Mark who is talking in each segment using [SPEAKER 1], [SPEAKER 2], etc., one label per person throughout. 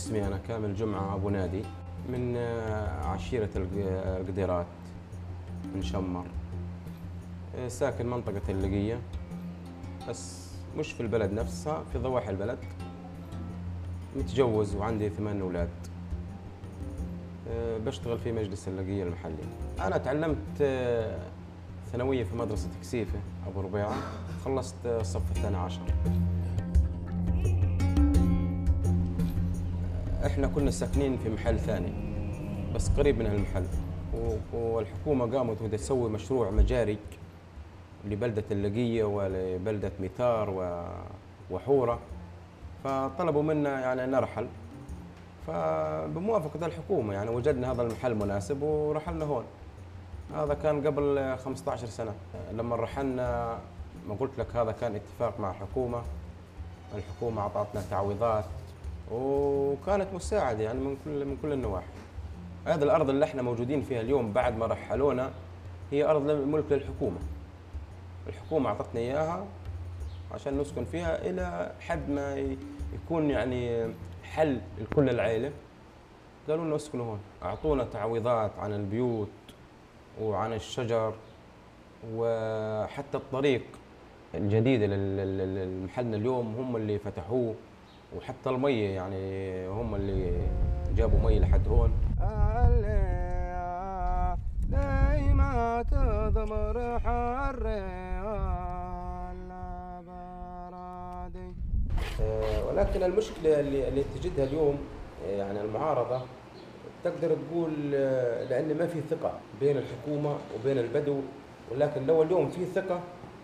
[SPEAKER 1] اسمي أنا كامل جمعة أبو نادي من عشيرة القديرات من شمر. ساكن منطقة اللقية، بس مش في البلد نفسها، في ضواحي البلد. متجوز وعندي 8 أولاد. بشتغل في مجلس اللقية المحلي. أنا تعلمت ثانوية في مدرسة كسيفة أبو ربيعة، خلصت الصف الثاني عشر. احنا كنا ساكنين في محل ثاني بس قريب من هالمحل، والحكومة قامت وبدها تسوي مشروع مجاري لبلدة اللقية ولبلدة ميثار وحورة، فطلبوا منا يعني نرحل. فبموافقة الحكومة يعني وجدنا هذا المحل مناسب ورحلنا هون. هذا كان قبل 15 سنة. لما رحلنا ما قلت لك هذا كان اتفاق مع الحكومة أعطتنا تعويضات وكانت مساعدة يعني من كل النواحي. هذه الأرض اللي احنا موجودين فيها اليوم بعد ما رحلونا هي أرض ملك للحكومة. الحكومة أعطتنا إياها عشان نسكن فيها إلى حد ما يكون يعني حل لكل العائلة. قالوا لنا اسكنوا هون، أعطونا تعويضات عن البيوت وعن الشجر وحتى الطريق الجديدة لمحلنا اليوم هم اللي فتحوه، وحتى المية يعني هم اللي جابوا مية لحد هون. دايما تضمر ولكن المشكلة اللي تجدها اليوم يعني المعارضة، تقدر تقول لأن ما في ثقة بين الحكومة وبين البدو. ولكن لو اليوم في ثقة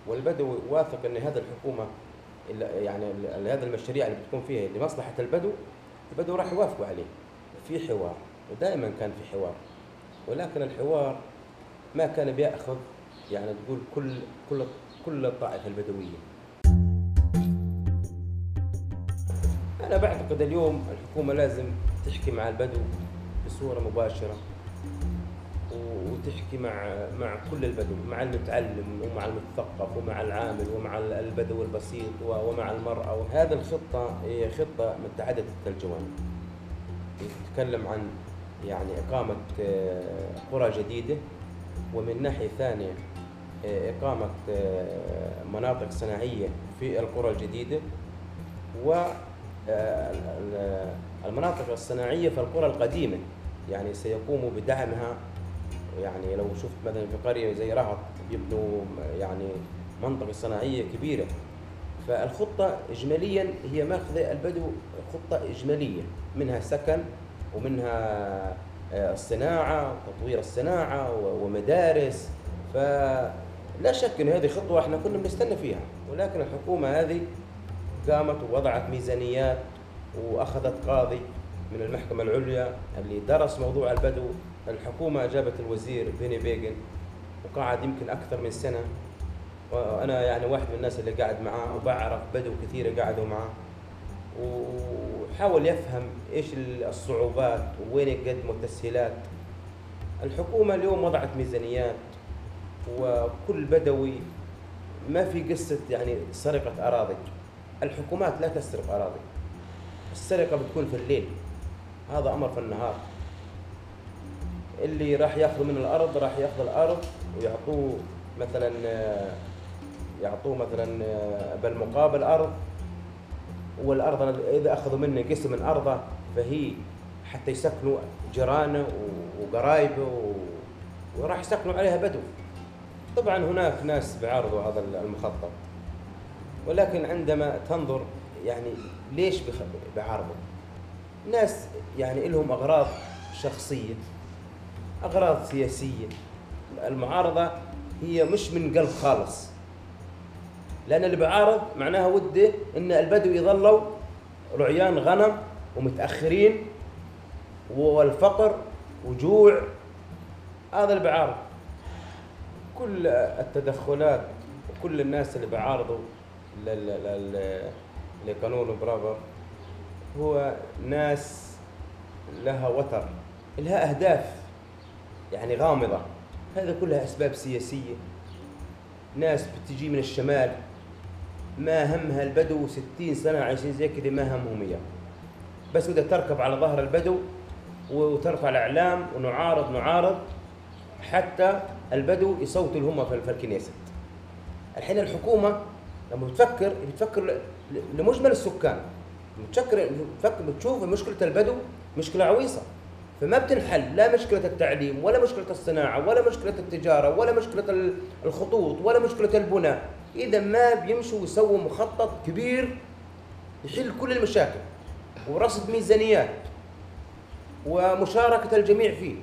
[SPEAKER 1] والبدو واثق أن هذه الحكومة يعني هذا المشاريع اللي بتكون فيها لمصلحة البدو راح يوافقوا عليه. في حوار ودائما كان في حوار، ولكن الحوار ما كان بيأخذ يعني تقول كل الطائفة البدوية. أنا بعتقد اليوم الحكومة لازم تحكي مع البدو بصورة مباشرة، وتحكي مع كل البدو، مع المتعلم ومع المثقف ومع العامل ومع البدو البسيط ومع المرأة. وهذه الخطة هي خطة متعددة الجوانب، تتكلم عن يعني إقامة قرى جديدة، ومن ناحية ثانية إقامة مناطق صناعية في القرى الجديدة، والمناطق الصناعية في القرى القديمة يعني سيقوموا بدعمها. يعني لو شفت مثلا في قرية زي رهط يبنوا يعني منطقة صناعية كبيرة. فالخطة إجماليا هي ماخذة البدو خطة إجمالية، منها سكن ومنها الصناعة وتطوير الصناعة ومدارس. فلا شك أن هذه خطوة احنا كنا بنستنى فيها، ولكن الحكومة هذه قامت ووضعت ميزانيات وأخذت قاضي من المحكمة العليا اللي درس موضوع البدو. الحكومة جابت الوزير بيني بيغن وقعد يمكن أكثر من سنة، وأنا يعني واحد من الناس اللي قاعد معاه وبعرف بدو كثير قعدوا معاه، وحاول يفهم إيش الصعوبات ووين يقدموا التسهيلات. الحكومة اليوم وضعت ميزانيات، وكل بدوي ما في قصة يعني سرقة أراضي. الحكومات لا تسرق أراضي، السرقة بتكون في الليل، هذا أمر في النهار. اللي راح ياخذ من الأرض راح ياخذ الأرض ويعطوه مثلا بالمقابل أرض، والأرض إذا أخذوا منه قسم من أرضه فهي حتى يسكنوا جيرانه وقرايبه وراح يسكنوا عليها بدو. طبعا هناك ناس بيعارضوا هذا المخطط، ولكن عندما تنظر يعني ليش بيعارضوا؟ ناس يعني لهم أغراض شخصية، أغراض سياسية. المعارضة هي مش من قلب خالص، لأن اللي بيعارض معناها وده إن البدو يظلوا رعيان غنم ومتأخرين والفقر وجوع. هذا اللي بيعارض. كل التدخلات وكل الناس اللي بيعارضوا لقانون برافر هو ناس لها وتر، لها أهداف يعني غامضة. هذا كلها أسباب سياسية. ناس بتجي من الشمال ما همها البدو 60 سنة عايشين زي كده، ما همهم إياه.
[SPEAKER 2] بس بدها تركب على ظهر البدو وترفع الأعلام ونعارض حتى البدو يصوتوا هم في الكنيسة. الحين الحكومة لما بتفكر لمجمل السكان، بتشوف مشكلة البدو مشكلة عويصة، فما بتنحل لا مشكلة التعليم ولا مشكلة الصناعة ولا مشكلة التجارة ولا مشكلة الخطوط ولا مشكلة البناء، إذا ما بيمشوا ويسووا مخطط كبير يحل كل المشاكل ورصد ميزانيات ومشاركة الجميع فيه.